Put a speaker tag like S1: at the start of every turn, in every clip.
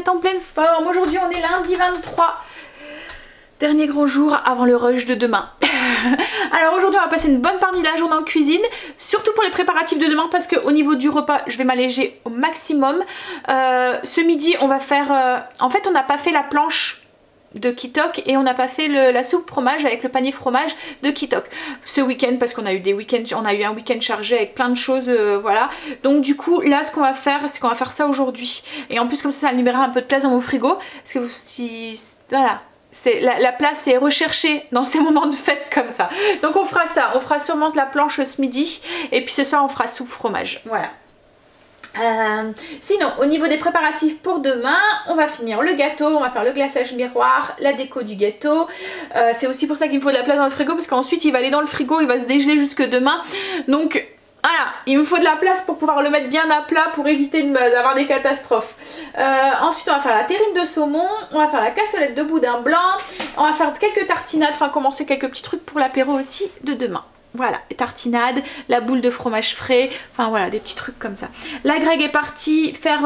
S1: êtes en pleine forme. Aujourd'hui on est lundi 23. Dernier grand jour avant le rush de demain. Alors aujourd'hui on va passer une bonne partie de la journée en cuisine, surtout pour les préparatifs de demain parce qu'au niveau du repas je vais m'alléger au maximum. Ce midi on va faire... en fait on n'a pas fait la planche de Kitok et on n'a pas fait la soupe fromage avec le panier fromage de Kitok ce week-end parce qu'on a eu des week-ends, on a eu un week-end chargé avec plein de choses, voilà. Donc du coup là ce qu'on va faire c'est qu'on va faire ça aujourd'hui et en plus comme ça libérera un peu de place dans mon frigo parce que si voilà, la place est recherchée dans ces moments de fête comme ça. Donc on fera ça, on fera sûrement de la planche ce midi et puis ce soir on fera soupe fromage, voilà. Sinon au niveau des préparatifs pour demain on va finir le gâteau, on va faire le glaçage miroir, la déco du gâteau, c'est aussi pour ça qu'il me faut de la place dans le frigo parce qu'ensuite il va aller dans le frigo, il va se dégeler jusque demain, donc voilà, il me faut de la place pour pouvoir le mettre bien à plat pour éviter d'avoir des catastrophes. Ensuite on va faire la terrine de saumon, on va faire la cassolette de boudin blanc, on va faire quelques tartinades, enfin commencer quelques petits trucs pour l'apéro aussi de demain. Voilà, les tartinades, la boule de fromage frais, enfin voilà, des petits trucs comme ça. Là, Greg est parti faire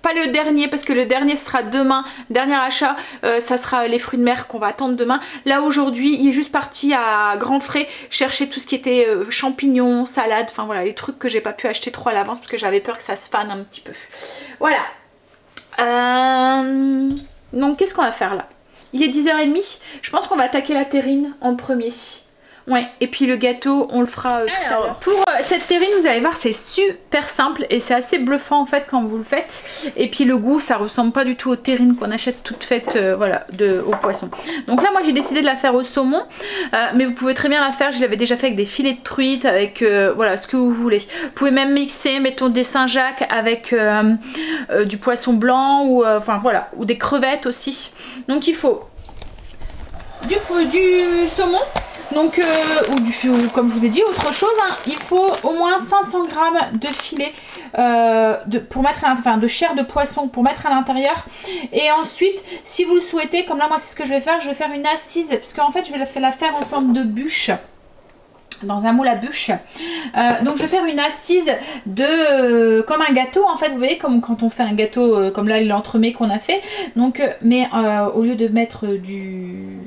S1: pas le dernier, parce que le dernier sera demain, dernier achat, ça sera les fruits de mer qu'on va attendre demain. Là, aujourd'hui, il est juste parti à grands frais chercher tout ce qui était champignons, salade, enfin voilà, les trucs que j'ai pas pu acheter trop à l'avance, parce que j'avais peur que ça se fane un petit peu. Voilà. Donc, qu'est-ce qu'on va faire là? Il est 10h30, je pense qu'on va attaquer la terrine en premier. Ouais, et puis le gâteau on le fera tout à l'heure. Pour cette terrine vous allez voir c'est super simple et c'est assez bluffant en fait quand vous le faites. Et puis le goût ça ressemble pas du tout aux terrines qu'on achète toutes faites voilà, au poisson. Donc là moi j'ai décidé de la faire au saumon, mais vous pouvez très bien la faire, je l'avais déjà fait avec des filets de truite, avec voilà ce que vous voulez. Vous pouvez même mixer, mettons des Saint-Jacques avec du poisson blanc ou enfin voilà, ou des crevettes aussi. Donc il faut du saumon. Donc, ou comme je vous ai dit, autre chose, hein, il faut au moins 500 g de filet pour mettre de chair de poisson pour mettre à l'intérieur. Et ensuite, si vous le souhaitez, comme là moi c'est ce que je vais faire une assise, parce qu'en fait je vais la faire en forme de bûche. Dans un moule à bûche. Donc je vais faire une assise comme un gâteau en fait, vous voyez, comme quand on fait un gâteau comme là l'entremets qu'on a fait. Donc, mais au lieu de mettre du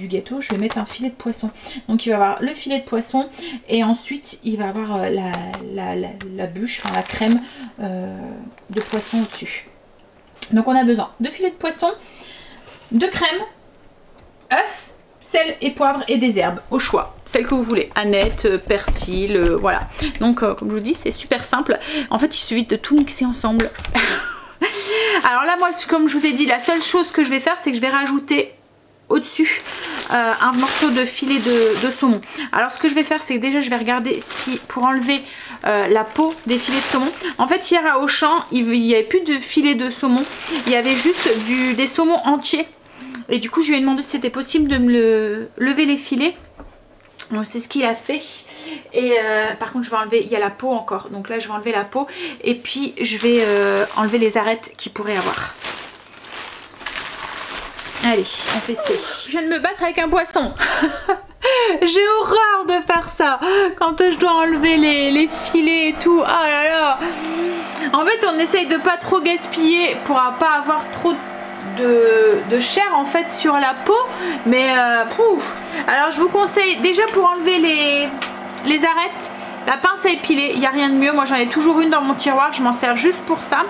S1: gâteau, je vais mettre un filet de poisson. Donc il va avoir le filet de poisson et ensuite il va avoir la bûche, enfin, la crème de poisson au-dessus. Donc on a besoin de filet de poisson, de crème, œufs, sel et poivre et des herbes au choix, celles que vous voulez, aneth, persil, voilà. Donc comme je vous dis c'est super simple. En fait il suffit de tout mixer ensemble. Alors là moi comme je vous ai dit, la seule chose que je vais faire c'est que je vais rajouter au-dessus un morceau de filet de saumon. Alors ce que je vais faire c'est que déjà je vais regarder si pour enlever la peau des filets de saumon. En fait hier à Auchan il n'y avait plus de filet de saumon, il y avait juste des saumons entiers et du coup je lui ai demandé si c'était possible de me lever les filets. C'est ce qu'il a fait et par contre je vais enlever, il y a la peau encore, donc là je vais enlever la peau et puis je vais enlever les arêtes qu'il pourrait avoir. Allez, on fait ça. Je viens de me battre avec un poisson. J'ai horreur de faire ça. Quand je dois enlever les filets et tout. Oh là là. En fait, on essaye de pas trop gaspiller pour pas avoir trop de chair en fait sur la peau. Mais alors je vous conseille déjà pour enlever les arêtes, la pince à épiler. Il n'y a rien de mieux. Moi j'en ai toujours une dans mon tiroir. Je m'en sers juste pour ça.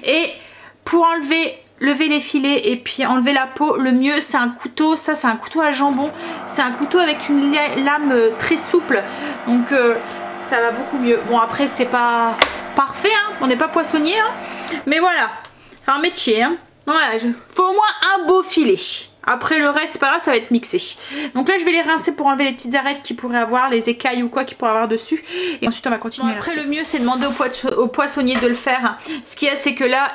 S1: Et pour lever les filets et puis enlever la peau, le mieux c'est un couteau. Ça c'est un couteau à jambon, c'est un couteau avec une lame très souple, donc ça va beaucoup mieux. Bon après c'est pas parfait hein, on n'est pas poissonnier hein, mais voilà, c'est un métier hein. Voilà, faut au moins un beau filet. Après le reste c'est pas grave, ça va être mixé. Donc là je vais les rincer pour enlever les petites arêtes qu'il pourrait avoir, les écailles ou quoi qu'il pourrait avoir dessus. Et ensuite on va continuer. Bon, après le mieux c'est de demander au poissonnier de le faire. Ce qu'il y a c'est que là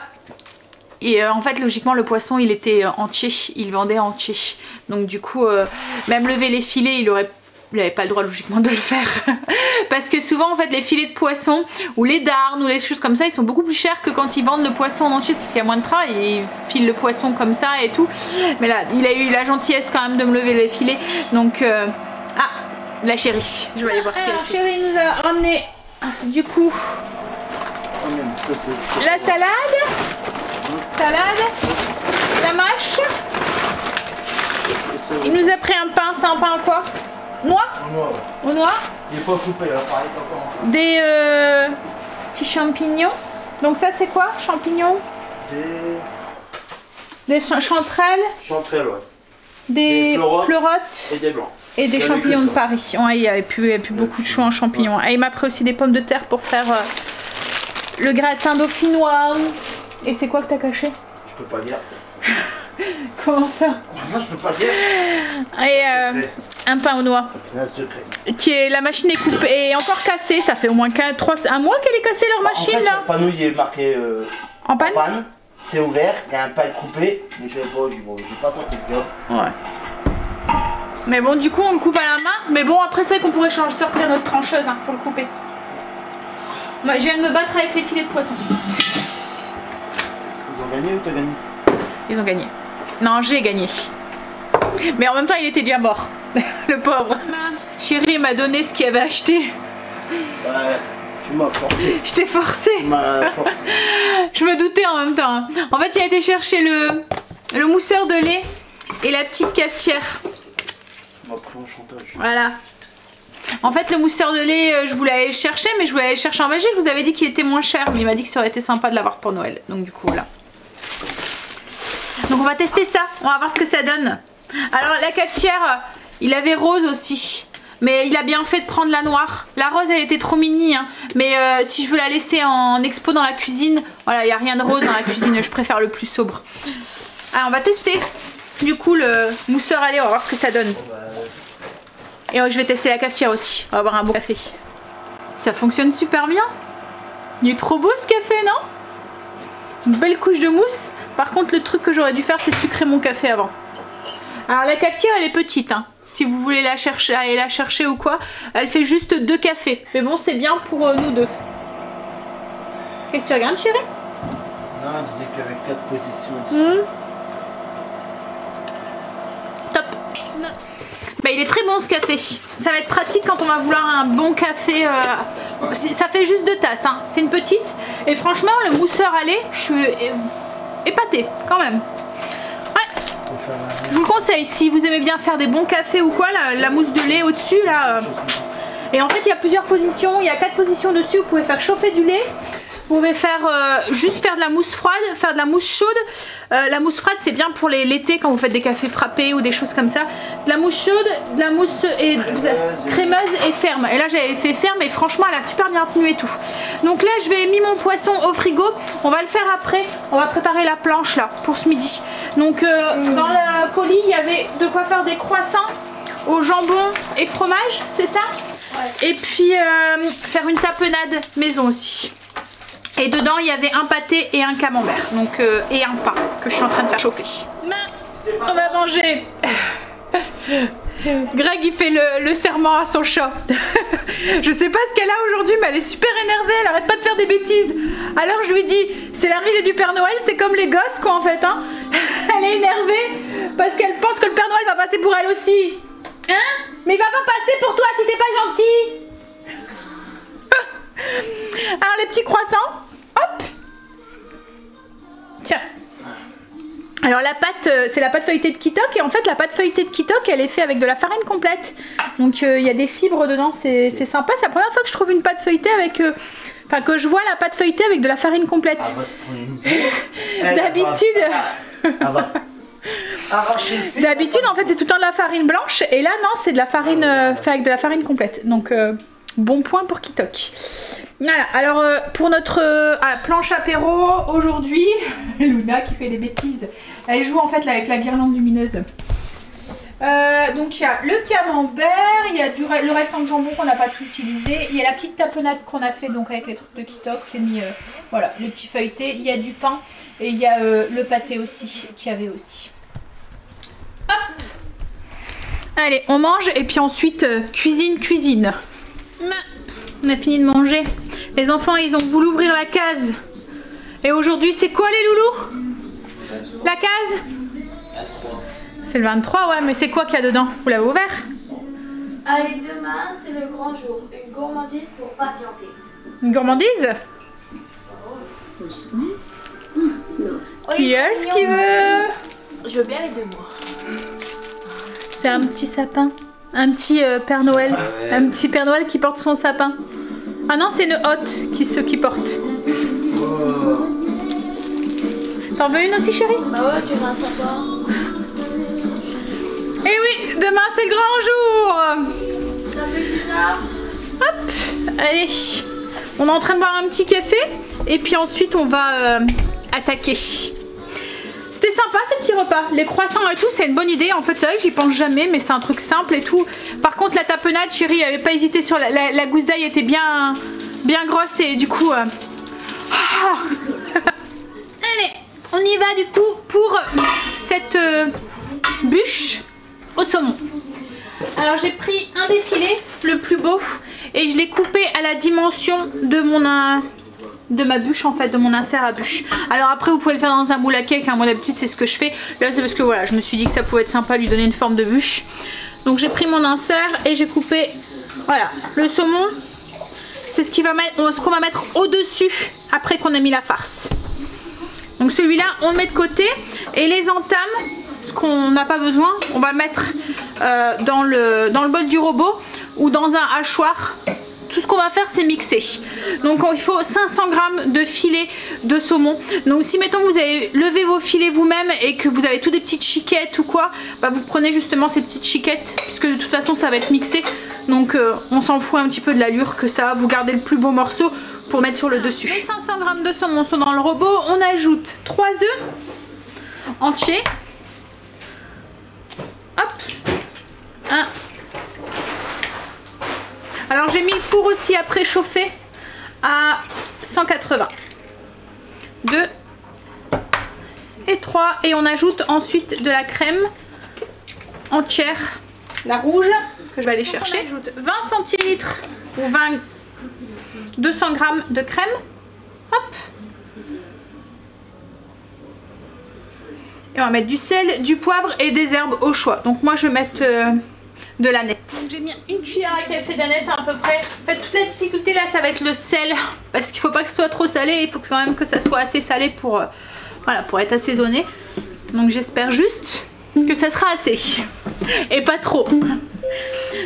S1: et en fait logiquement le poisson il était entier, il vendait entier. Donc du coup même lever les filets il n'avait pas le droit logiquement de le faire. Parce que souvent en fait les filets de poisson ou les darnes ou les choses comme ça ils sont beaucoup plus chers que quand ils vendent le poisson en entier, parce qu'il y a moins de travail, ils filent le poisson comme ça et tout. Mais là il a eu la gentillesse quand même de me lever les filets. Donc ah la chérie, je vais aller voir ce qu'elle a acheté. La chérie nous a ramené du coup la salade. salade, la mâche. Il nous a pris un pain, c'est un pain à quoi? Noix?
S2: Noix, ouais.
S1: Au noix.
S2: Il est pas coupé, là, pareil, pas comment.
S1: Des petits champignons. Donc ça c'est quoi? Champignons? Des chanterelles.
S2: Chanterelles, ouais.
S1: Des pleurotes.
S2: Et des blancs.
S1: Et des champignons de Paris. Ouais, il n'y avait plus beaucoup de choix en champignons. Ouais. Et il m'a pris aussi des pommes de terre pour faire le gratin dauphinois. Et c'est quoi que t'as caché?
S2: Je peux pas dire.
S1: Comment ça?
S2: Non, je peux pas dire.
S1: Et un pain aux noix.
S2: C'est un secret.
S1: Qui est, la machine est coupée et encore cassée. Ça fait au moins un mois qu'elle est cassée leur machine
S2: en fait,
S1: là.
S2: Le panneau il est marqué
S1: en panne.
S2: C'est ouvert, il y a un pan coupé, mais je sais pas, j'ai pas compris le job.
S1: Ouais. Mais bon, du coup, on le coupe à la main. Mais bon, après, c'est qu'on pourrait sortir notre trancheuse hein, pour le couper. Moi, je viens de me battre avec les filets de poisson.
S2: Ils ont gagné ou t'as gagné?
S1: Ils ont gagné. Non, j'ai gagné. Mais en même temps, il était déjà mort. Le pauvre. Chérie m'a donné ce qu'il avait acheté.
S2: Ouais, tu m'as forcé.
S1: Je t'ai forcé.
S2: Tu m'as forcé.
S1: Je me doutais en même temps. En fait, il a été chercher le mousseur de lait et la petite cafetière.
S2: On m'a pris en chantage.
S1: Voilà. En fait, le mousseur de lait, je voulais aller le chercher, mais je voulais aller le chercher en Belgique. Je vous avais dit qu'il était moins cher, mais il m'a dit que ça aurait été sympa de l'avoir pour Noël. Donc du coup, voilà. Donc on va tester ça. On va voir ce que ça donne. Alors la cafetière, il avait rose aussi. Mais il a bien fait de prendre la noire. La rose, elle était trop mini. Hein. Mais si je veux la laisser en expo dans la cuisine, voilà, il n'y a rien de rose dans la cuisine. Je préfère le plus sobre. Alors on va tester. Du coup, le mousseur à lait, on va voir ce que ça donne. Et je vais tester la cafetière aussi. On va avoir un bon café. Ça fonctionne super bien. Il est trop beau ce café, non? Une belle couche de mousse. Par contre, le truc que j'aurais dû faire, c'est sucrer mon café avant. Alors la cafetière, elle est petite. Hein. Si vous voulez aller la chercher ou quoi, elle fait juste 2 cafés. Mais bon, c'est bien pour nous deux. Qu'est-ce que tu regardes, chérie?
S2: Non, elle disait qu'il y avait 4 positions.
S1: Top. Bah, il est très bon ce café. Ça va être pratique quand on va vouloir un bon café. Ça fait juste 2 tasses. Hein. C'est une petite. Et franchement, le mousseur à lait, je suis épatée quand même. Ouais. Je vous le conseille. Si vous aimez bien faire des bons cafés ou quoi, la mousse de lait au-dessus là. Et en fait, il y a plusieurs positions. Il y a 4 positions dessus. Vous pouvez faire chauffer du lait. Vous pouvez faire juste faire de la mousse froide, faire de la mousse chaude. La mousse froide, c'est bien pour l'été quand vous faites des cafés frappés ou des choses comme ça. De la mousse chaude, de la mousse crémeuse et ferme. Et là, j'avais fait ferme et franchement, elle a super bien tenu et tout. Donc là, je vais mis mon poisson au frigo. On va le faire après. On va préparer la planche là pour ce midi. Donc dans la colis, il y avait de quoi faire des croissants au jambon et fromage, c'est ça? Ouais. Et puis faire une tapenade maison aussi. Et dedans, il y avait un pâté et un camembert. Donc, et un pain que je suis en train de faire chauffer. On va manger. Greg, il fait le serment à son chat. Je sais pas ce qu'elle a aujourd'hui, mais elle est super énervée. Elle arrête pas de faire des bêtises. Alors, je lui dis, c'est l'arrivée du Père Noël. C'est comme les gosses, quoi, en fait. Hein. Elle est énervée parce qu'elle pense que le Père Noël va passer pour elle aussi. Hein? Mais il va pas passer pour toi si t'es pas gentil. Alors, les petits croissants. Hop! Tiens. Alors la pâte, c'est la pâte feuilletée de Kitok et en fait la pâte feuilletée de Kitok elle est faite avec de la farine complète. Donc il y a des fibres dedans, c'est sympa. C'est la première fois que je trouve une pâte feuilletée avec... Enfin que je vois la pâte feuilletée avec de la farine complète. D'habitude... D'habitude en fait c'est tout le temps de la farine blanche et là non c'est de la farine fait avec de la farine complète. Donc bon point pour Kitok. Voilà, alors pour notre planche apéro aujourd'hui, Luna qui fait des bêtises, elle joue en fait là, avec la guirlande lumineuse. Donc il y a le camembert, il y a le restant de jambon qu'on n'a pas tout utilisé, il y a la petite tapenade qu'on a fait donc avec les trucs de Kitok, j'ai mis voilà, le petit feuilleté, il y a du pain et il y a le pâté aussi qu'il y avait aussi. Hop. Allez, on mange et puis ensuite cuisine. On a fini de manger. Les enfants, ils ont voulu ouvrir la case. Et aujourd'hui, c'est quoi les loulous? La case? C'est le 23, ouais, mais c'est quoi qu'il y a dedans? Vous l'avez ouvert?
S3: Allez, demain, c'est le grand jour. Une gourmandise pour patienter.
S1: Une gourmandise? Qui est-ce qui veut?
S3: Je veux bien les deux, moi.
S1: C'est un petit sapin. Un petit Père Noël.
S2: Ouais.
S1: Un petit Père Noël qui porte son sapin. Ah non, c'est une hotte qui porte.
S2: Oh.
S1: T'en veux une aussi, chérie?
S3: Bah ouais, tu veux un sapin.
S1: Eh oui, demain c'est le grand jour.
S3: Ça fait bizarre.
S1: Hop, allez. On est en train de boire un petit café. Et puis ensuite, on va attaquer. C'était sympa ces petits repas. Les croissants et tout, c'est une bonne idée. En fait, c'est vrai que j'y pense jamais, mais c'est un truc simple et tout. Par contre, la tapenade, chérie, avait pas hésité sur la gousse d'ail était bien grosse et du coup... Allez, on y va du coup pour cette bûche au saumon. Alors, j'ai pris un des filets, le plus beau, et je l'ai coupé à la dimension de ma bûche, en fait, de mon insert à bûche. Alors après vous pouvez le faire dans un moule à cake, hein. Moi d'habitude c'est ce que je fais. Là c'est parce que voilà, je me suis dit que ça pouvait être sympa de lui donner une forme de bûche. Donc j'ai pris mon insert et j'ai coupé, voilà, le saumon. C'est ce qu'on va mettre au dessus après qu'on a mis la farce. Donc celui-là on le met de côté. Et les entames, ce qu'on n'a pas besoin, on va mettre dans le bol du robot ou dans un hachoir. Tout ce qu'on va faire c'est mixer. Donc il faut 500 g de filets de saumon. Donc si mettons vous avez levé vos filets vous-même et que vous avez tout des petites chiquettes ou quoi, bah, vous prenez justement ces petites chiquettes puisque de toute façon ça va être mixé. Donc on s'en fout un petit peu de l'allure que ça. Vous gardez le plus beau morceau pour mettre sur le dessus. Les 500 g de saumon sont dans le robot. On ajoute 3 œufs entiers. Hop. 1. Alors j'ai mis le four aussi à préchauffer à 180. 2 et 3 et on ajoute ensuite de la crème entière, la rouge que je vais aller chercher. On ajoute 20 centilitres ou 200 g de crème. Hop. Et on va mettre du sel, du poivre et des herbes au choix. Donc moi je vais mettre de l'aneth. J'ai mis une cuillère à café d'aneth à peu près. En fait toute la difficulté là ça va être le sel. Parce qu'il ne faut pas que ce soit trop salé. Il faut quand même que ça soit assez salé pour, voilà, pour être assaisonné. Donc j'espère juste que ça sera assez. Et pas trop.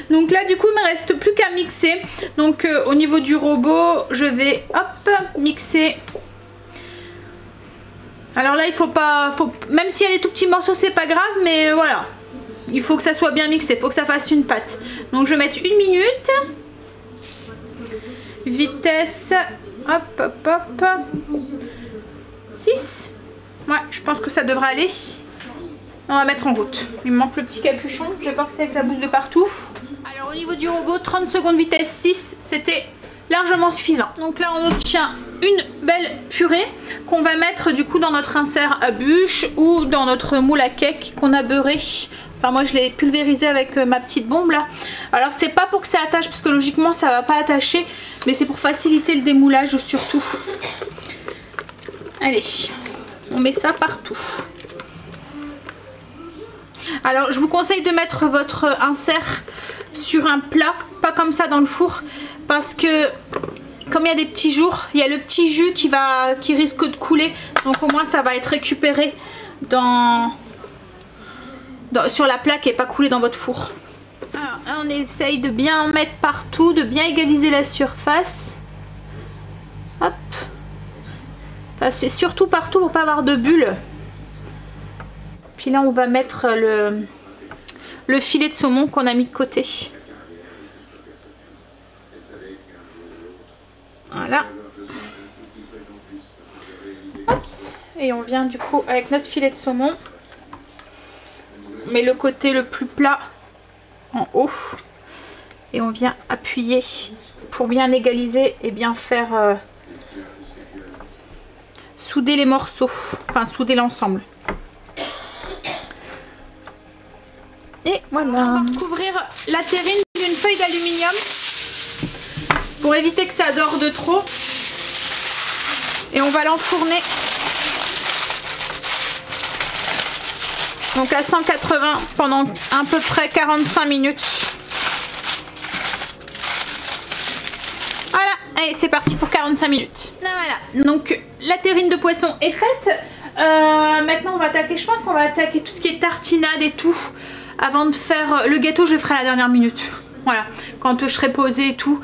S1: Donc là du coup il ne me reste plus qu'à mixer. Donc au niveau du robot je vais hop mixer. Alors là il faut pas... même s'il y a des tout petits morceaux c'est pas grave. Mais voilà. Il faut que ça soit bien mixé, il faut que ça fasse une pâte. Donc je vais mettre 1 minute. Vitesse, hop, hop, hop. 6. Ouais, je pense que ça devrait aller. On va mettre en route. Il me manque le petit capuchon, j'ai peur que ça éclabousse de partout. Alors au niveau du robot, 30 secondes vitesse 6, c'était largement suffisant. Donc là on obtient une belle purée qu'on va mettre du coup dans notre insert à bûche ou dans notre moule à cake qu'on a beurré. Enfin moi je l'ai pulvérisé avec ma petite bombe là. Alors c'est pas pour que ça attache parce que logiquement ça va pas attacher. Mais c'est pour faciliter le démoulage surtout. Allez, on met ça partout. Alors je vous conseille de mettre votre insert sur un plat. Pas comme ça dans le four. Parce que comme il y a des petits jours, il y a le petit jus qui risque de couler. Donc au moins ça va être récupéré sur la plaque et pas couler dans votre four. Alors là on essaye de bien mettre partout, de bien égaliser la surface. Hop. Enfin, c'est surtout partout pour pas avoir de bulles. Puis là on va mettre le filet de saumon qu'on a mis de côté. Voilà. Hop. Et on vient du coup avec notre filet de saumon. On met le côté le plus plat en haut. Et on vient appuyer pour bien égaliser et bien faire souder les morceaux. Enfin souder l'ensemble. Et voilà. On va recouvrir la terrine d'une feuille d'aluminium pour éviter que ça dore de trop. Et on va l'enfourner donc à 180 pendant à peu près 45 minutes. Voilà, allez c'est parti pour 45 minutes. Là, voilà, donc la terrine de poisson est faite. Maintenant on va attaquer, je pense qu'on va attaquer tout ce qui est tartinade et tout. Avant de faire le gâteau, je le ferai à la dernière minute. Voilà, quand je serai posée et tout.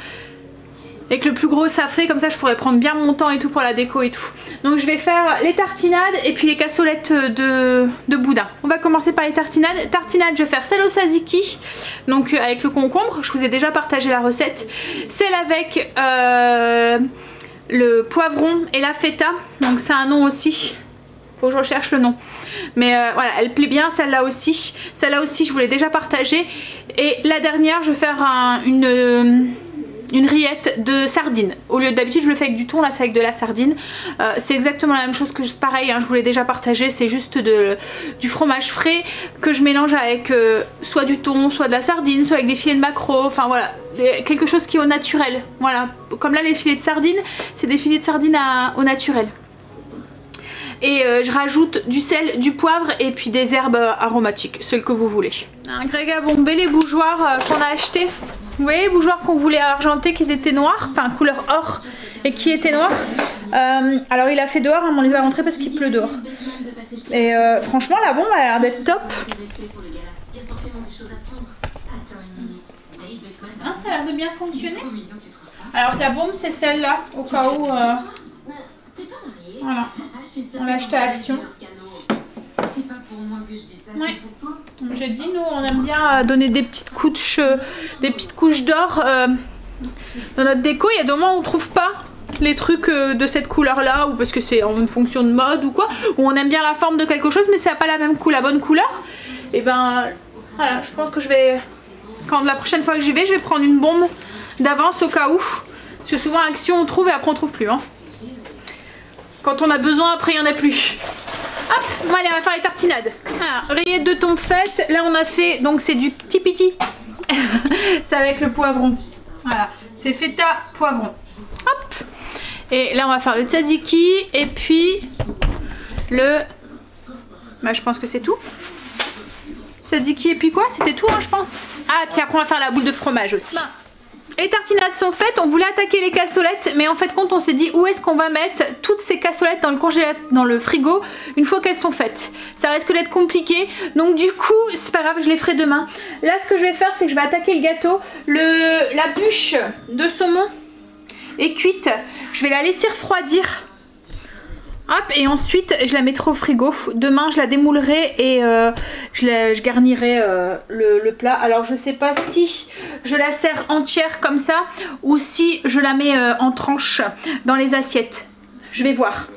S1: Et que le plus gros ça fait, comme ça je pourrais prendre bien mon temps et tout pour la déco et tout. Donc je vais faire les tartinades et puis les cassolettes de boudin. On va commencer par les tartinades. Tartinades, je vais faire celle au tzatziki, donc avec le concombre. Je vous ai déjà partagé la recette. Celle avec le poivron et la feta. Donc c'est un nom aussi. Faut que je recherche le nom. Mais voilà, elle plaît bien celle-là aussi. Celle-là aussi je vous l'ai déjà partagée. Et la dernière, je vais faire une rillette de sardines. Au lieu d'habitude je le fais avec du thon, là c'est avec de la sardine. C'est exactement la même chose que pareil, hein, je vous l'ai déjà partagé. C'est juste du fromage frais que je mélange avec soit du thon, soit de la sardine, soit avec des filets de maquereau. Enfin voilà, quelque chose qui est au naturel. Voilà, comme là les filets de sardines, c'est des filets de sardines au naturel. Et je rajoute du sel, du poivre et puis des herbes aromatiques, celles que vous voulez. Greg a bombé les bougeoirs qu'on a achetés. Vous voyez les bougeoirs qu'on voulait argenter, qu'ils étaient noirs, enfin couleur or, et qui étaient noirs. Alors il a fait dehors, hein, on les a rentrés parce qu'il pleut dehors. Et franchement la bombe a l'air d'être top. Ah, ça a l'air de bien fonctionner. Alors la bombe c'est celle-là, au cas où... Voilà, on l'a acheté à Action. Ouais. Comme j'ai dit, nous on aime bien donner des petites couches d'or dans notre déco. Il y a des moments où on trouve pas les trucs de cette couleur là, ou parce que c'est en fonction de mode ou quoi, où on aime bien la forme de quelque chose mais ça n'a pas la même la bonne couleur. Et ben voilà, je pense que je vais, quand la prochaine fois que j'y vais, je vais prendre une bombe d'avance au cas où, parce que souvent Action on trouve et après on trouve plus, hein. Quand on a besoin, après il n'y en a plus. Hop, bon allez, on va faire les tartinades. Alors, rillettes de thon faites. Là on a fait, donc c'est du tipiti. C'est avec le poivron. Voilà, c'est feta poivron. Hop. Et là on va faire le tzatziki. Et puis le... Bah je pense que c'est tout. Tzatziki et puis quoi? C'était tout, hein, je pense. Ah, puis après on va faire la boule de fromage aussi. Bah. Les tartinades sont faites, on voulait attaquer les cassolettes, mais en fait compte on s'est dit où est-ce qu'on va mettre toutes ces cassolettes dans le congélateur, dans le frigo, une fois qu'elles sont faites. Ça risque d'être compliqué, donc du coup c'est pas grave, je les ferai demain. Là ce que je vais faire, c'est que je vais attaquer le gâteau. La bûche de saumon est cuite, je vais la laisser refroidir. Hop, et ensuite je la mettrai au frigo. Demain je la démoulerai et je garnirai le plat. Alors je sais pas si je la sers entière comme ça ou si je la mets en tranches dans les assiettes. Je vais voir.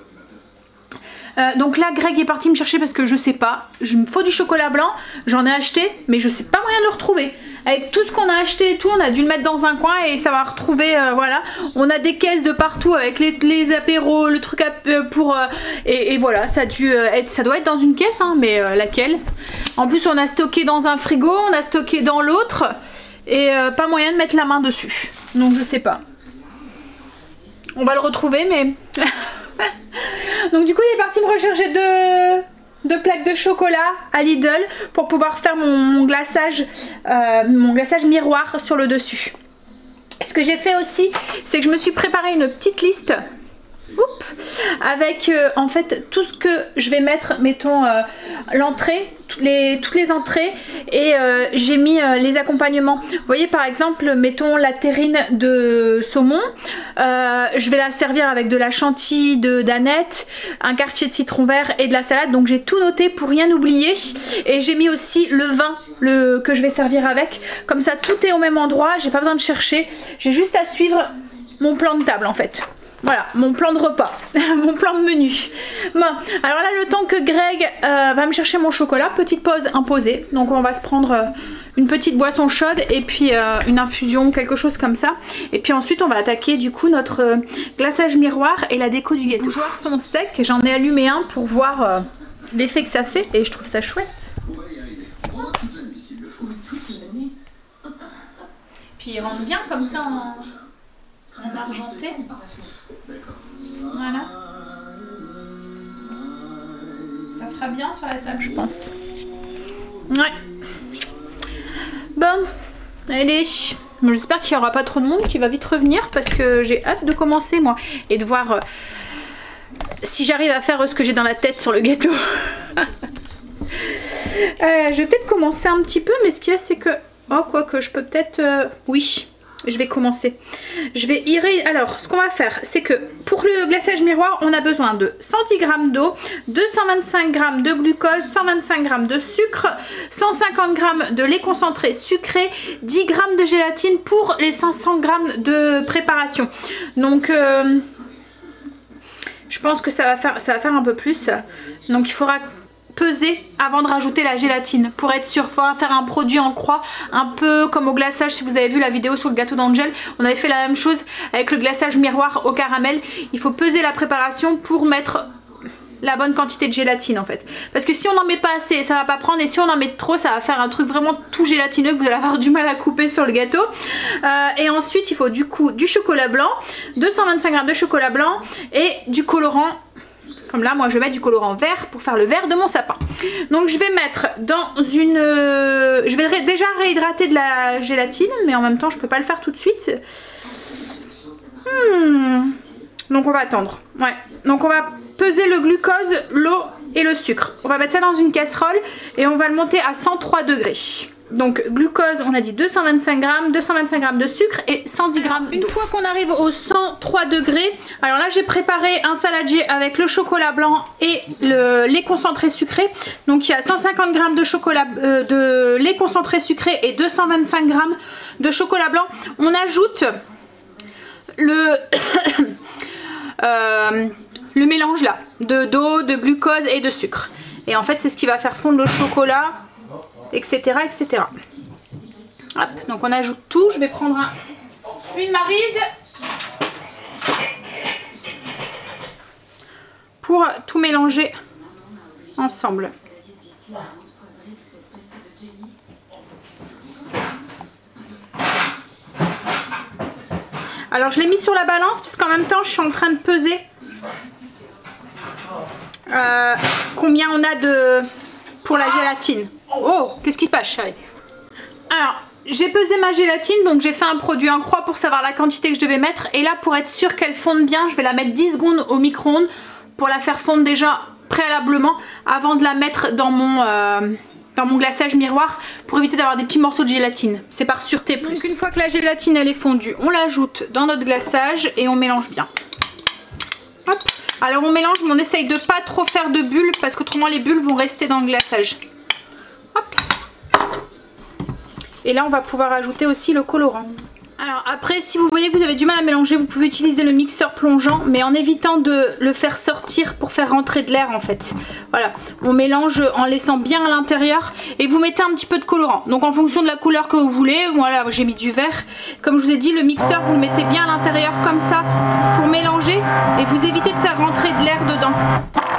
S1: Donc là Greg est parti me chercher parce que je sais pas. Il me faut du chocolat blanc, j'en ai acheté mais je sais pas moyen de le retrouver. Avec tout ce qu'on a acheté et tout, on a dû le mettre dans un coin et ça va retrouver, voilà. On a des caisses de partout avec les apéros, le truc pour... et voilà, ça doit être dans une caisse, hein, mais laquelle? En plus, on a stocké dans un frigo, on a stocké dans l'autre et pas moyen de mettre la main dessus. Donc je sais pas. On va le retrouver, mais... Donc du coup, il est parti me rechercher deux plaques de chocolat à Lidl pour pouvoir faire mon glaçage miroir sur le dessus. Ce que j'ai fait aussi, c'est que je me suis préparé une petite liste avec en fait tout ce que je vais mettre, mettons l'entrée, toutes les entrées et j'ai mis les accompagnements. Vous voyez par exemple, mettons la terrine de saumon, je vais la servir avec de la chantilly d'aneth, un quartier de citron vert et de la salade, donc j'ai tout noté pour rien oublier. Et j'ai mis aussi le vin que je vais servir avec, comme ça tout est au même endroit, j'ai pas besoin de chercher, j'ai juste à suivre mon plan de table en fait. Voilà, mon plan de repas, mon plan de menu. Bon, alors là, le temps que Greg va me chercher mon chocolat, petite pause imposée. Donc on va se prendre une petite boisson chaude et puis une infusion, quelque chose comme ça. Et puis ensuite, on va attaquer du coup notre glaçage miroir et la déco du gâteau. Les bougeoirs sont secs, j'en ai allumé un pour voir l'effet que ça fait et je trouve ça chouette. Puis il rentre bien comme ça en argenté. Voilà. Ça fera bien sur la table, je pense. Ouais. Bon, allez. J'espère qu'il n'y aura pas trop de monde qui va vite revenir parce que j'ai hâte de commencer moi et de voir si si j'arrive à faire ce que j'ai dans la tête sur le gâteau. Je vais peut-être commencer un petit peu, mais ce qu'il y a c'est que... Oh, quoique je peux peut-être... Oui, je vais commencer. Je vais Alors, ce qu'on va faire, c'est que pour le glaçage miroir, on a besoin de 110 g d'eau, 225 g de glucose, 125 g de sucre, 150 g de lait concentré sucré, 10 g de gélatine pour les 500 g de préparation. Donc, je pense que ça va faire un peu plus. Donc, il faudra peser avant de rajouter la gélatine pour être sûr. Il faudra faire un produit en croix, un peu comme au glaçage. Si vous avez vu la vidéo sur le gâteau d'Angel, on avait fait la même chose avec le glaçage miroir au caramel. Il faut peser la préparation pour mettre la bonne quantité de gélatine en fait, parce que si on n'en met pas assez ça va pas prendre, et si on en met trop ça va faire un truc vraiment tout gélatineux que vous allez avoir du mal à couper sur le gâteau. Et ensuite il faut du coup du chocolat blanc, 225 g de chocolat blanc et du colorant. Comme là, moi je vais mettre du colorant vert pour faire le vert de mon sapin. Donc je vais mettre dans une... Je vais déjà réhydrater de la gélatine, mais en même temps je peux pas le faire tout de suite. Donc on va attendre. Ouais. Donc on va peser le glucose, l'eau et le sucre. On va mettre ça dans une casserole et on va le monter à 103 degrés. Donc glucose, on a dit 225 g, 225 g de sucre et 110 g d'eau. Une fois qu'on arrive aux 103 degrés, alors là j'ai préparé un saladier avec le chocolat blanc et le lait concentré sucré. Donc il y a 150 g de chocolat, de lait concentré sucré et 225 g de chocolat blanc. On ajoute le le mélange là d'eau, de glucose et de sucre. Et en fait c'est ce qui va faire fondre le chocolat, etc. etc. Hop, donc on ajoute tout. Je vais prendre une maryse pour tout mélanger ensemble. Alors je l'ai mis sur la balance puisqu'en même temps je suis en train de peser combien on a pour la gélatine. Oh, qu'est-ce qui se passe, chérie? Alors, j'ai pesé ma gélatine, donc j'ai fait un produit en croix pour savoir la quantité que je devais mettre. Et là, pour être sûr qu'elle fonde bien, je vais la mettre 10 secondes au micro-ondes pour la faire fondre déjà préalablement avant de la mettre dans mon glaçage miroir pour éviter d'avoir des petits morceaux de gélatine. C'est par sûreté plus. Donc une fois que la gélatine elle est fondue, on l'ajoute dans notre glaçage et on mélange bien. Hop. Alors on mélange, mais on essaye de pas trop faire de bulles parce qu'autrement les bulles vont rester dans le glaçage. Hop. Et là on va pouvoir ajouter aussi le colorant. Alors après, si vous voyez que vous avez du mal à mélanger, vous pouvez utiliser le mixeur plongeant, mais en évitant de le faire sortir pour faire rentrer de l'air en fait. Voilà, on mélange en laissant bien à l'intérieur et vous mettez un petit peu de colorant. Donc en fonction de la couleur que vous voulez, voilà, j'ai mis du vert. Comme je vous ai dit, le mixeur, vous le mettez bien à l'intérieur comme ça pour mélanger et vous évitez de faire rentrer de l'air dedans.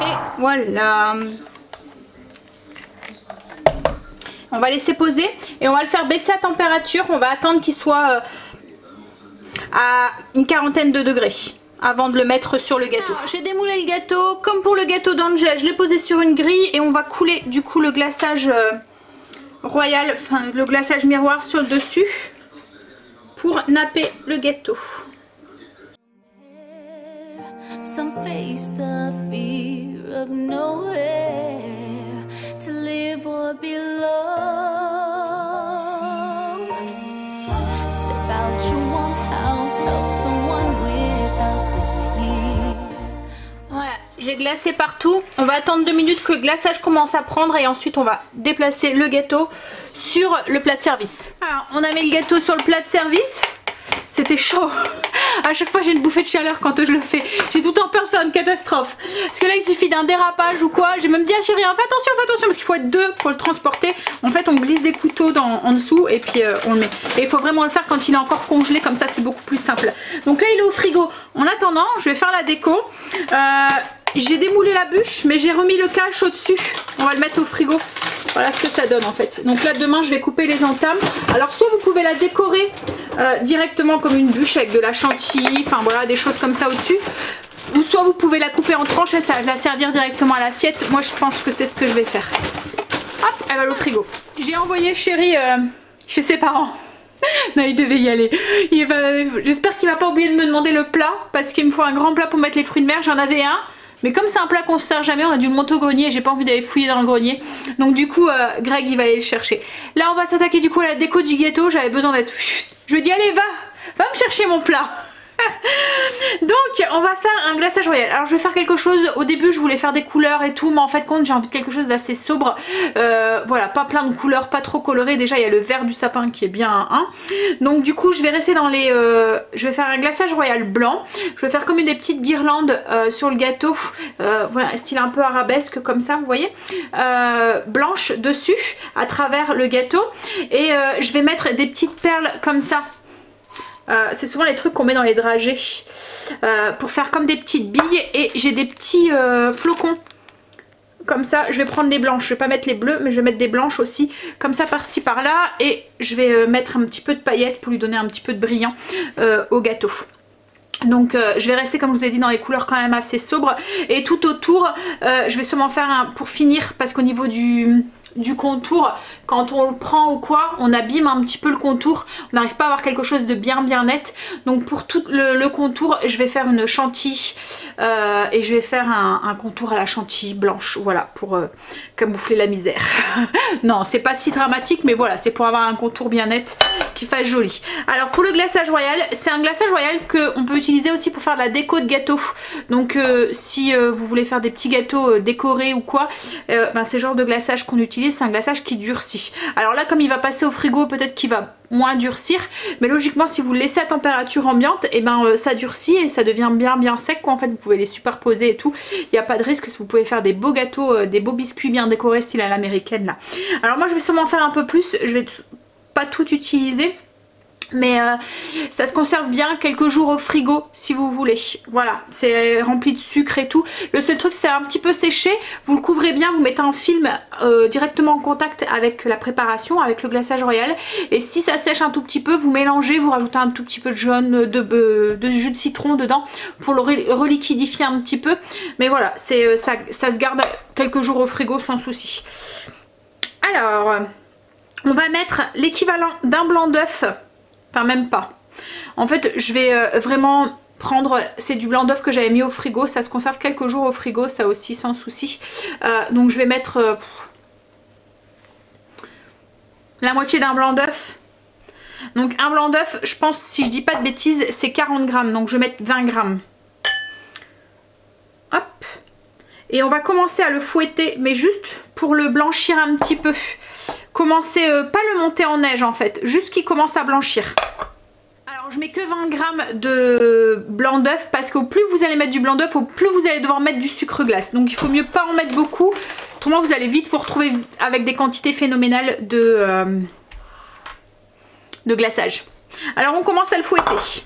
S1: Et voilà. On va laisser poser et on va le faire baisser à température. On va attendre qu'il soit à une quarantaine de degrés avant de le mettre sur le gâteau. J'ai démoulé le gâteau. Comme pour le gâteau d'Angel, je l'ai posé sur une grille et on va couler du coup le glaçage royal, enfin le glaçage miroir sur le dessus pour napper le gâteau. Some face the fear of nowhere. To live or belong. Step out your one house, help someone without this year. Voilà, j'ai glacé partout. On va attendre 2 minutes que le glaçage commence à prendre et ensuite on va déplacer le gâteau sur le plat de service. Alors, on a mis le gâteau sur le plat de service. C'était chaud. À chaque fois j'ai une bouffée de chaleur quand je le fais. J'ai tout le temps peur de faire une catastrophe. Parce que là il suffit d'un dérapage ou quoi. Je vais me dire chérie, fais attention parce qu'il faut être 2 pour le transporter. En fait on glisse des couteaux en dessous et puis on le met. Et il faut vraiment le faire quand il est encore congelé, comme ça c'est beaucoup plus simple. Donc là il est au frigo. En attendant je vais faire la déco. J'ai démoulé la bûche mais j'ai remis le cache au dessus. On va le mettre au frigo. Voilà ce que ça donne en fait. Donc là demain je vais couper les entames. Alors soit vous pouvez la décorer directement comme une bûche avec de la chantilly, enfin voilà des choses comme ça au dessus. Ou soit vous pouvez la couper en tranches et ça la servir directement à l'assiette. Moi je pense que c'est ce que je vais faire. Hop, elle va au frigo. J'ai envoyé chéri chez ses parents. Non, il devait y aller. J'espère qu'il va pas oublier de me demander le plat parce qu'il me faut un grand plat pour mettre les fruits de mer. J'en avais un. Mais comme c'est un plat qu'on se sert jamais, on a dû le monter au grenier et j'ai pas envie d'aller fouiller dans le grenier. Donc du coup, Greg il va aller le chercher. Là on va s'attaquer du coup à la déco du gâteau. J'avais besoin d'être... Je lui ai dit allez va me chercher mon plat. Donc on va faire un glaçage royal. Alors je vais faire quelque chose, au début je voulais faire des couleurs et tout, mais en fait compte j'ai envie de quelque chose d'assez sobre. Voilà, pas plein de couleurs, pas trop coloré. Déjà il y a le vert du sapin qui est bien hein. Donc du coup je vais rester dans les... je vais faire un glaçage royal blanc. Je vais faire comme des petites guirlandes sur le gâteau. Voilà, style un peu arabesque comme ça, vous voyez, blanche dessus à travers le gâteau. Et je vais mettre des petites perles comme ça. C'est souvent les trucs qu'on met dans les dragées pour faire comme des petites billes. Et j'ai des petits flocons comme ça. Je vais prendre les blanches, je vais pas mettre les bleus mais je vais mettre des blanches aussi comme ça par-ci par-là. Et je vais mettre un petit peu de paillettes pour lui donner un petit peu de brillant au gâteau. Donc je vais rester comme je vous ai dit dans les couleurs quand même assez sobres. Et tout autour je vais sûrement faire un pour finir, parce qu'au niveau du contour, quand on le prend ou quoi, on abîme un petit peu le contour, on n'arrive pas à avoir quelque chose de bien net. Donc pour tout le contour je vais faire une chantilly et je vais faire un contour à la chantilly blanche, voilà, pour camoufler la misère. Non c'est pas si dramatique mais voilà, c'est pour avoir un contour bien net qui fasse joli. Alors pour le glaçage royal, c'est un glaçage royal qu'on peut utiliser aussi pour faire de la déco de gâteau. Donc si vous voulez faire des petits gâteaux décorés ou quoi, ben, c'est le genre de glaçage qu'on utilise. C'est un glaçage qui durcit. Alors là comme il va passer au frigo, peut-être qu'il va moins durcir, mais logiquement si vous le laissez à température ambiante, et ben ça durcit et ça devient bien sec quoi. En fait vous pouvez les superposer et tout, il n'y a pas de risque. Vous pouvez faire des beaux gâteaux, des beaux biscuits bien décorés style à l'américaine là. Alors moi je vais sûrement faire un peu plus, je vais pas tout utiliser, mais ça se conserve bien quelques jours au frigo si vous voulez. Voilà, c'est rempli de sucre et tout. Le seul truc c'est un petit peu séché, vous le couvrez bien, vous mettez un film directement en contact avec la préparation, avec le glaçage royal. Et si ça sèche un tout petit peu, vous mélangez, vous rajoutez un tout petit peu de jaune, de jus de citron dedans pour le reliquidifier un petit peu. Mais voilà, ça se garde quelques jours au frigo sans souci. Alors, on va mettre l'équivalent d'un blanc d'œuf. Enfin même pas. En fait je vais vraiment prendre, c'est du blanc d'œuf que j'avais mis au frigo, ça se conserve quelques jours au frigo, ça aussi sans souci. Donc je vais mettre la moitié d'un blanc d'œuf. Donc un blanc d'œuf, je pense, si je dis pas de bêtises, c'est 40 grammes, donc je vais mettre 20 grammes. Hop. Et on va commencer à le fouetter, mais juste pour le blanchir un petit peu. Commencez, pas le monter en neige en fait, juste qu'il commence à blanchir. Alors je mets que 20 grammes de blanc d'œuf, parce qu'au plus vous allez mettre du blanc d'œuf, au plus vous allez devoir mettre du sucre glace. Donc il faut mieux pas en mettre beaucoup, autrement vous allez vite vous retrouver avec des quantités phénoménales de glaçage. Alors on commence à le fouetter.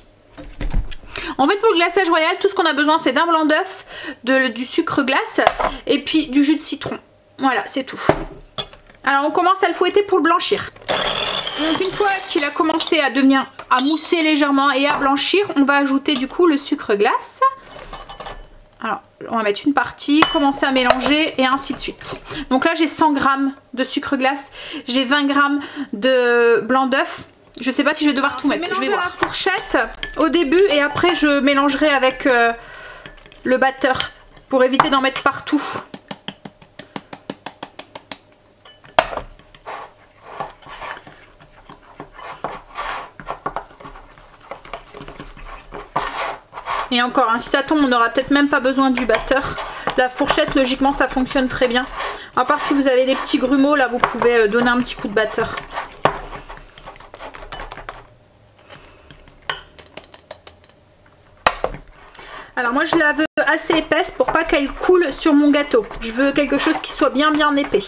S1: En fait pour le glaçage royal, tout ce qu'on a besoin c'est d'un blanc d'œuf, du sucre glace et puis du jus de citron. Voilà, c'est tout. Alors on commence à le fouetter pour le blanchir. Donc une fois qu'il a commencé à mousser légèrement et à blanchir, on va ajouter du coup le sucre glace. Alors on va mettre une partie, commencer à mélanger et ainsi de suite. Donc là j'ai 100 grammes de sucre glace, j'ai 20 grammes de blanc d'œuf. Je sais pas si je vais devoir tout mettre, je vais voir. La fourchette au début et après je mélangerai avec le batteur pour éviter d'en mettre partout. Et encore, hein, si ça tombe, on n'aura peut-être même pas besoin du batteur. La fourchette, logiquement, ça fonctionne très bien. À part si vous avez des petits grumeaux, là, vous pouvez donner un petit coup de batteur. Alors moi, je la veux assez épaisse pour pas qu'elle coule sur mon gâteau. Je veux quelque chose qui soit bien épais.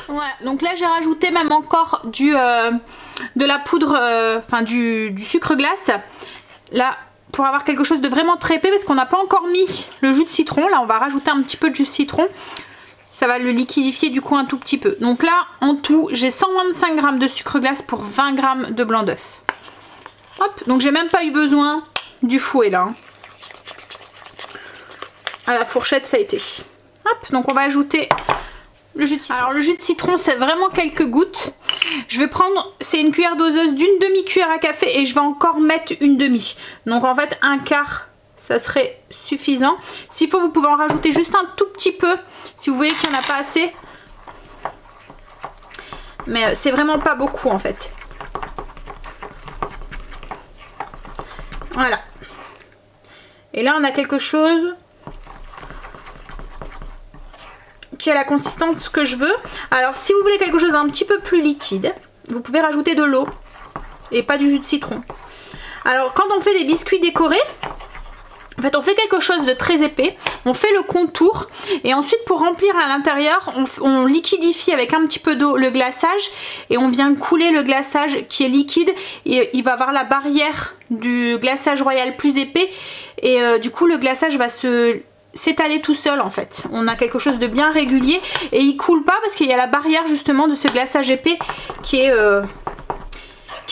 S1: Voilà, donc là, j'ai rajouté même encore de la poudre, enfin du sucre glace. Là, pour avoir quelque chose de vraiment très épais, parce qu'on n'a pas encore mis le jus de citron. Là on va rajouter un petit peu de jus de citron, ça va le liquidifier du coup un tout petit peu. Donc là en tout j'ai 125 grammes de sucre glace pour 20 grammes de blanc d'œuf. Hop, donc j'ai même pas eu besoin du fouet là. À la fourchette ça a été. Hop, donc on va ajouter le jus de citron. Alors le jus de citron c'est vraiment quelques gouttes. Je vais prendre, c'est une cuillère doseuse d'une demi-cuillère à café et je vais encore mettre une demi. Donc en fait un quart ça serait suffisant. S'il faut, vous pouvez en rajouter juste un tout petit peu si vous voyez qu'il n'y en a pas assez. Mais c'est vraiment pas beaucoup en fait. Voilà. Et là on a quelque chose qui a la consistance que je veux. Alors si vous voulez quelque chose un petit peu plus liquide, vous pouvez rajouter de l'eau et pas du jus de citron. Alors quand on fait des biscuits décorés, en fait on fait quelque chose de très épais, on fait le contour et ensuite pour remplir à l'intérieur on liquidifie avec un petit peu d'eau le glaçage et on vient couler le glaçage qui est liquide et il va avoir la barrière du glaçage royal plus épais et du coup le glaçage va s'étaler tout seul en fait. On a quelque chose de bien régulier et il coule pas parce qu'il y a la barrière justement de ce glaçage épais qui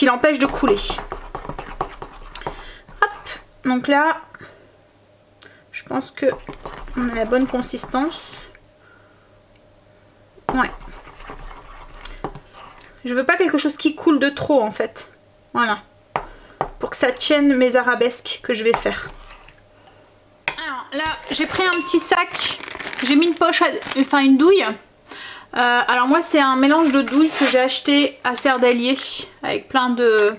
S1: l'empêche de couler. Hop, donc là je pense que on a la bonne consistance. Ouais. Je veux pas quelque chose qui coule de trop en fait. Voilà. Pour que ça tienne mes arabesques que je vais faire. Alors là j'ai pris un petit sac. J'ai mis une poche, enfin une douille. Alors moi c'est un mélange de douilles que j'ai acheté à Cerdelier. Avec plein de...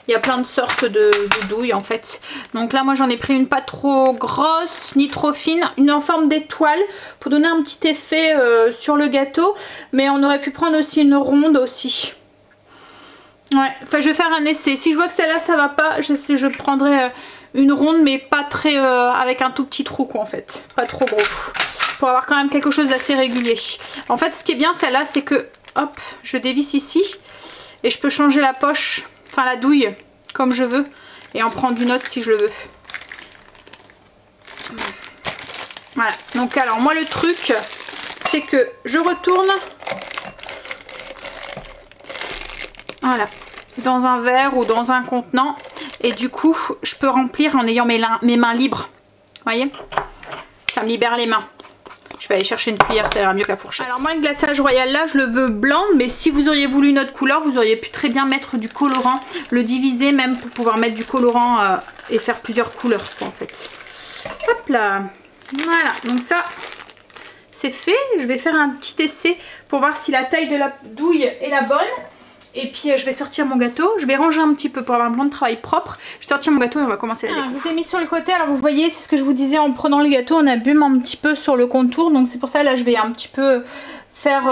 S1: Il y a plein de sortes de douilles en fait. Donc là moi j'en ai pris une pas trop grosse ni trop fine. Une en forme d'étoile pour donner un petit effet sur le gâteau. Mais on aurait pu prendre aussi une ronde aussi. Ouais, enfin je vais faire un essai. Si je vois que celle-là ça va pas, je prendrai une ronde mais pas très... avec un tout petit trou quoi en fait. Pas trop gros. Pour avoir quand même quelque chose d'assez régulier. En fait ce qui est bien celle-là c'est que hop, je dévisse ici. Et je peux changer la poche... Enfin la douille comme je veux et en prendre une autre si je le veux. Voilà, donc alors moi le truc c'est que je retourne voilà dans un verre ou dans un contenant et du coup je peux remplir en ayant mes mains libres. Vous voyez, ça me libère les mains. Je vais aller chercher une cuillère, ça ira mieux que la fourchette. Alors moi le glaçage royal là je le veux blanc, mais si vous auriez voulu une autre couleur vous auriez pu très bien mettre du colorant, le diviser même pour pouvoir mettre du colorant et faire plusieurs couleurs quoi, en fait. Hop là, voilà, donc ça c'est fait. Je vais faire un petit essai pour voir si la taille de la douille est la bonne. Et puis je vais sortir mon gâteau, je vais ranger un petit peu pour avoir un plan de travail propre. Je vais sortir mon gâteau et on va commencer la déco. Je vous ai mis sur le côté, alors vous voyez, c'est ce que je vous disais en prenant le gâteau, on abîme un petit peu sur le contour. Donc c'est pour ça là je vais un petit peu faire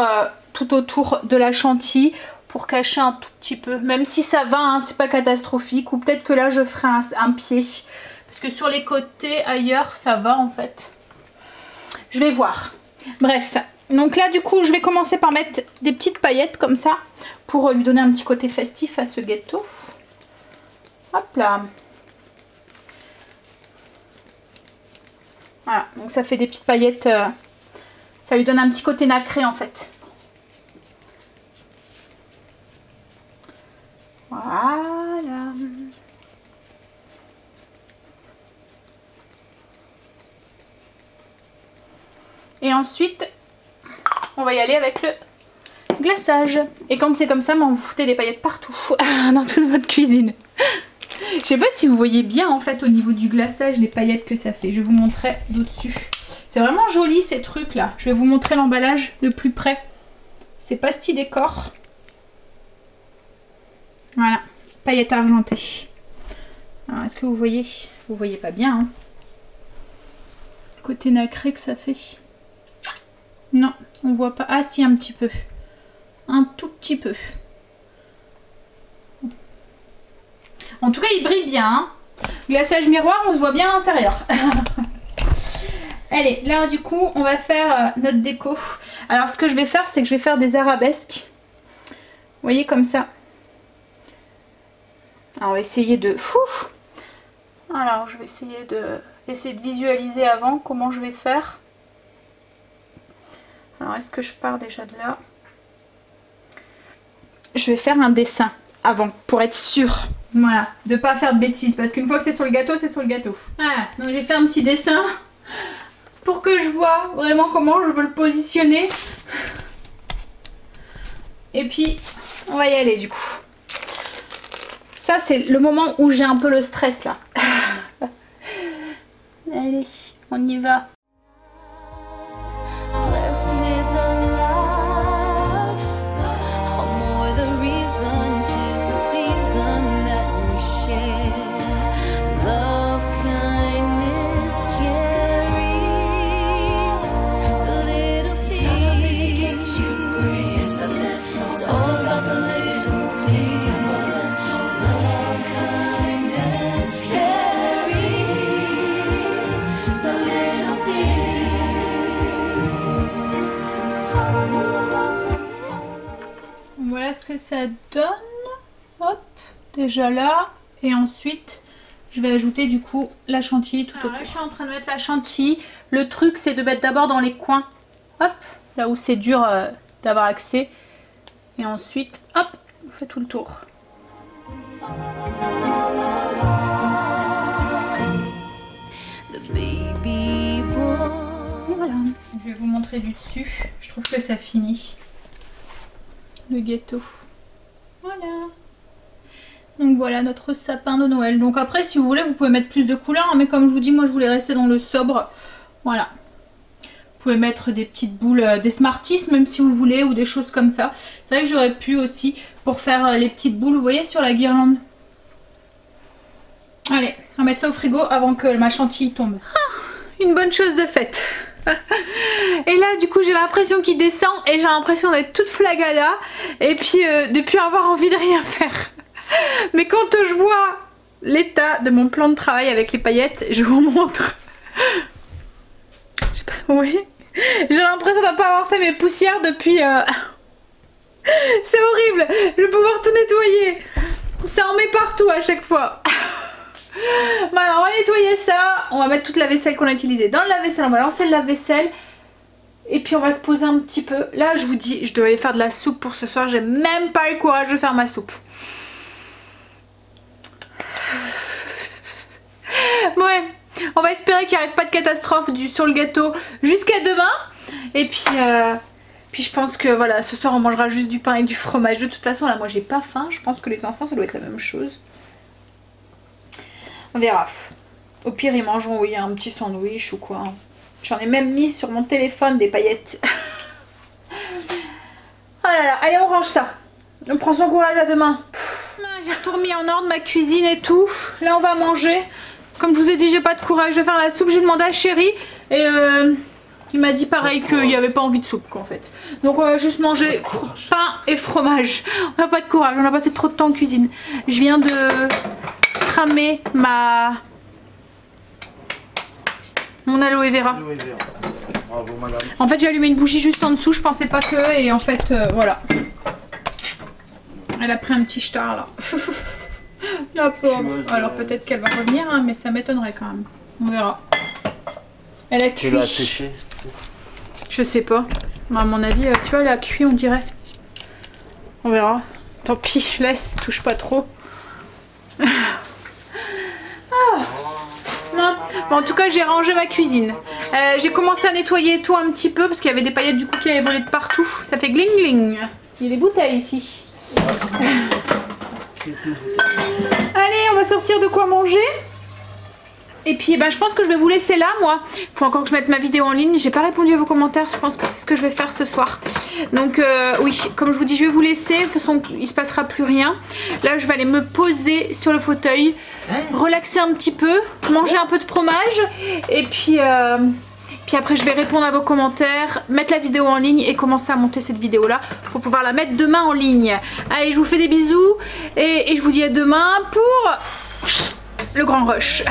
S1: tout autour de la chantilly pour cacher un tout petit peu. Même si ça va, hein, c'est pas catastrophique. Ou peut-être que là je ferai un pied. Parce que sur les côtés ailleurs ça va en fait. Je vais voir. Bref. Donc là du coup je vais commencer par mettre des petites paillettes comme ça pour lui donner un petit côté festif à ce gâteau. Hop là. Voilà, donc ça fait des petites paillettes, ça lui donne un petit côté nacré en fait. Voilà. Et ensuite on va y aller avec le glaçage. Et quand c'est comme ça, vous foutez des paillettes partout dans toute votre cuisine. Je sais pas si vous voyez bien en fait au niveau du glaçage les paillettes que ça fait. Je vais vous montrer d'au-dessus. C'est vraiment joli ces trucs là. Je vais vous montrer l'emballage de plus près. C'est Pastille Décor. Voilà, paillettes argentées. Alors est-ce que vous voyez? Vous voyez pas bien hein. Côté nacré que ça fait. Non, on voit pas. Ah si, un petit peu. Un tout petit peu. En tout cas, il brille bien. Hein. Glaçage miroir, on se voit bien à l'intérieur. Allez, là du coup, on va faire notre déco. Alors, ce que je vais faire, c'est que je vais faire des arabesques. Vous voyez, comme ça. Alors, on va essayer de... Alors, je vais essayer de visualiser avant comment je vais faire. Alors, est-ce que je pars déjà de là? Je vais faire un dessin avant, pour être sûre. Voilà, de pas faire de bêtises. Parce qu'une fois que c'est sur le gâteau, c'est sur le gâteau. Voilà, donc j'ai fait un petit dessin pour que je vois vraiment comment je veux le positionner. Et puis, on va y aller du coup. Ça, c'est le moment où j'ai un peu le stress là. Allez, on y va.
S4: Blessed with a love, more the reason 'tis the season that we share. Love, kindness, caring, the little things you bring. It's all about the little things. Love, kindness, caring, the little things.
S1: Voilà ce que ça donne. Hop, déjà là. Et ensuite, je vais ajouter du coup la chantilly tout autour. Là, je suis en train de mettre la chantilly. Le truc, c'est de mettre d'abord dans les coins. Hop, là où c'est dur d'avoir accès. Et ensuite, hop, on fait tout le tour.
S4: The baby boy.
S1: Et voilà. Je vais vous montrer du dessus. Je trouve que ça finit. Le gâteau. Voilà. Donc voilà notre sapin de Noël. Donc après, si vous voulez, vous pouvez mettre plus de couleurs. Hein, mais comme je vous dis, moi je voulais rester dans le sobre. Voilà. Vous pouvez mettre des petites boules, des Smarties même si vous voulez, ou des choses comme ça. C'est vrai que j'aurais pu aussi, pour faire les petites boules, vous voyez, sur la guirlande. Allez, on va mettre ça au frigo avant que ma chantilly tombe. Ah, une bonne chose de faite. Et là du coup j'ai l'impression qu'il descend et j'ai l'impression d'être toute flagada et puis de plus avoir envie de rien faire. Mais quand je vois l'état de mon plan de travail avec les paillettes, je vous montre. Je sais pas, oui. J'ai l'impression de ne pas avoir fait mes poussières depuis... C'est horrible. Je vais pouvoir tout nettoyer. Ça en met partout à chaque fois. Bon, alors on va nettoyer ça. On va mettre toute la vaisselle qu'on a utilisée dans le lave-vaisselle. On va lancer le lave-vaisselle. Et puis on va se poser un petit peu. Là je vous dis, je dois aller faire de la soupe pour ce soir. J'ai même pas le courage de faire ma soupe. Ouais, on va espérer qu'il n'y arrive pas de catastrophe sur le gâteau jusqu'à demain. Et puis je pense que voilà, ce soir on mangera juste du pain et du fromage. De toute façon là moi j'ai pas faim. Je pense que les enfants ça doit être la même chose. On verra. Au pire ils mangeront oui, un petit sandwich ou quoi. J'en ai même mis sur mon téléphone des paillettes. Oh là là, allez on range ça. On prend son courage à demain. J'ai tout remis en ordre, ma cuisine et tout. Là on va manger. Comme je vous ai dit, j'ai pas de courage de faire la soupe. J'ai demandé à Chéri et il m'a dit pareil qu'il n'y avait pas envie de soupe quoi, en fait. Donc on va juste manger pain et fromage. On n'a pas de courage, on a passé trop de temps en cuisine. Je viens de cramer mon aloe vera.
S2: Bravo madame.
S1: En fait j'ai allumé une bougie juste en dessous, je pensais pas que, et en fait voilà. Elle a pris un petit star là. La pauvre. Alors peut-être qu'elle va revenir, hein, mais ça m'étonnerait quand même. On verra. Elle a cuit.
S2: Tu l'as séché?
S1: Je sais pas. À mon avis, tu vois, elle a cuit, on dirait. On verra. Tant pis, laisse, touche pas trop. Ah. Non. Bon, en tout cas, j'ai rangé ma cuisine. J'ai commencé à nettoyer tout un petit peu parce qu'il y avait des paillettes du coup qui avaient volé de partout. Ça fait gling gling. Il y a des bouteilles ici. Allez, on va sortir de quoi manger. Et puis je pense que je vais vous laisser là moi. Il faut encore que je mette ma vidéo en ligne. J'ai pas répondu à vos commentaires. Je pense que c'est ce que je vais faire ce soir. Donc oui, comme je vous dis, je vais vous laisser. De toute façon, il se passera plus rien. Là, je vais aller me poser sur le fauteuil, relaxer un petit peu, manger un peu de fromage. Et puis après, je vais répondre à vos commentaires, mettre la vidéo en ligne et commencer à monter cette vidéo là pour pouvoir la mettre demain en ligne. Allez, je vous fais des bisous et je vous dis à demain pour le grand rush.